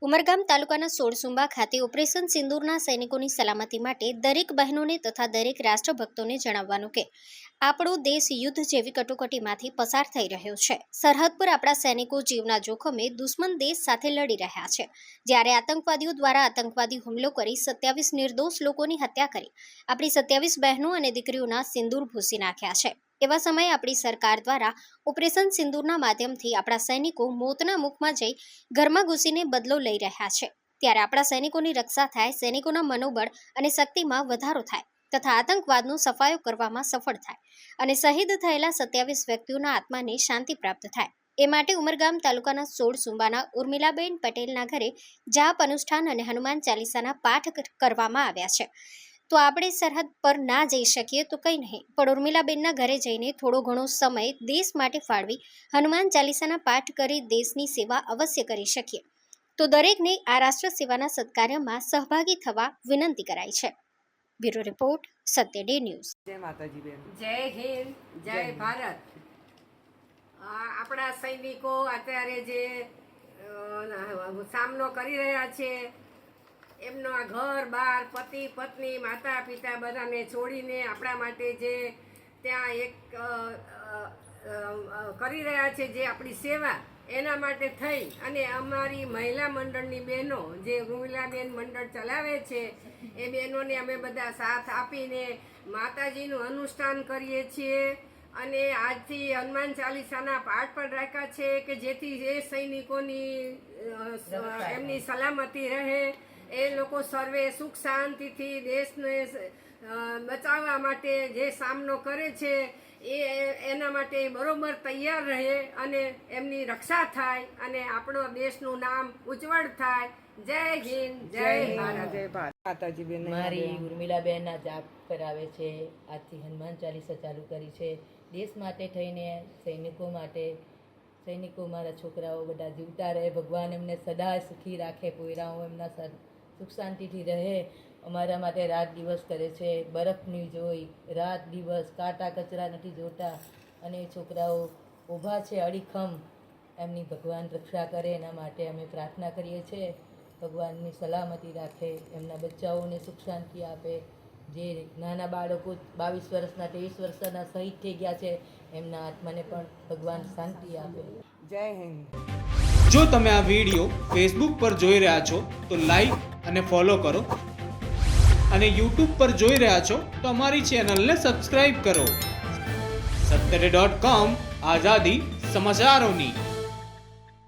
ઉમરગામ તાલુકાના સોળસુંબા ખાતે ઓપરેશન સિંદૂરના સૈનિકોની સલામતી માટે દરેક બહેનોને તથા દરેક રાષ્ટ્રભક્તોને જણાવવાનું કે આપણો દેશ યુદ્ધ જેવી કટોકટીમાંથી પસાર થઈ રહ્યો છે। સરહદ પર આપણા સૈનિકો જીવના જોખમે દુશ્મન દેશ સાથે લડી રહ્યા છે, જ્યારે આતંકવાદીઓ દ્વારા આતંકવાદી હુમલો કરી 27 નિર્દોષ લોકોની હત્યા કરી આપણી 27 બહેનો અને દીકરીઓના સિંદૂર ભૂંસી નાખ્યા છે। એવા સમયે આપણી સરકાર દ્વારા ઓપરેશન સિંદૂરના માધ્યમથી આપણા સૈનિકો મોતના મુખમાં જઈ ઘરમાં ઘૂસીને બદલો લઈ રહ્યા છે, ત્યારે આપણા સૈનિકોની રક્ષા થાય, સૈનિકોના મનોબળ અને શક્તિમાં વધારો થાય તથા આતંકવાદનો સફાયો કરવામાં સફળ થાય અને શહીદ થયેલા 27 વ્યક્તિઓના આત્માને શાંતિ પ્રાપ્ત થાય। એ માટે ઉમરગામ તાલુકાના સોળસુંબાના ઉર્મિલાબેન પટેલના ઘરે જાપ અનુષ્ઠાન અને હનુમાન ચાલીસાના પાઠ કરવામાં આવ્યા છે। તો આપણે સરહદ પર ના જઈ શકીએ તો કંઈ નહીં, પણ ઉર્મિલાબેનના ઘરે જઈને થોડો ઘણો સમય દેશ માટે ફાળવી હનુમાન ચાલીસાના પાઠ કરી દેશની સેવા અવશ્ય કરી શકીએ। તો દરેકને આ રાષ્ટ્ર સેવાના સત્કાર્યમાં સહભાગી થવા વિનંતી કરાઈ છે। બ્યુરો રિપોર્ટ, સત્ય ડે ન્યૂઝ। જય માતાજી બેન। જય હિન્દ, જય ભારત। આપણા સૈનિકો અત્યારે જે સામનો કરી રહ્યા છે, એમનો આ ઘર બાર, પતિ પત્ની, માતા પિતા બધાને છોડીને આપણા માટે જે ત્યાં એક કરી રહ્યા છે, જે આપણી સેવા, એના માટે થઈ અને અમારી મહિલા મંડળની બહેનો જે ઉર્મિલાબેન મંડળ ચલાવે છે, એ બહેનોને અમે બધા સાથ આપીને માતાજીનું અનુષ્ઠાન કરીએ છીએ અને આજથી હનુમાન ચાલીસાના પાઠ પણ રાખ્યા છે કે જેથી એ સૈનિકોની એમની સલામતી રહે, એ લોકો સર્વે સુખ શાંતિથી દેશને બચાવવા માટે જે સામનો કરે છે એના માટે બરોબર તૈયાર રહે અને એમની રક્ષા થાય અને આપણો દેશનું નામ ઉજ્જવળ થાય। જય હિન્દ, જય ભારત। જય ભારત। માતાજી બેન મારી ઉર્મિલાબેન આ જાપ કરાવે છે, આજથી હનુમાન ચાલીસા ચાલુ કરી છે દેશ માટે થઈને, સૈનિકો માટે। સૈનિકો મારા છોકરાઓ બધા જીવતા રહે, ભગવાન એમને સદા સુખી રાખે, પોયરાઓ એમના સુખ શાંતિથી રહે। અમારા માટે રાત દિવસ કરે છે, બરફની જોઈ રાત દિવસ, કાંટા કચરા નથી જોતા અને છોકરાઓ ઊભા છે અડીખમ, એમની ભગવાન રક્ષા કરે એના માટે અમે પ્રાર્થના કરીએ છીએ। ભગવાનની સલામતી રાખે, એમના બચ્ચાઓને સુખ શાંતિ આપે। જે નાના બાળકો 22 વર્ષના 23 વર્ષના શહીદ થઈ ગયા છે, એમના આત્માને પણ ભગવાન શાંતિ આપે। જય હિન્દ। જો તમે આ વિડીયો ફેસબુક પર જોઈ રહ્યા છો તો લાઈક અને ફોલો કરો, અને યુટ્યુબ પર જોઈ રહ્યા છો તો અમારી ચેનલને સબસ્ક્રાઇબ કરો। સત્યડે.com, આઝાદી સમાચારોની।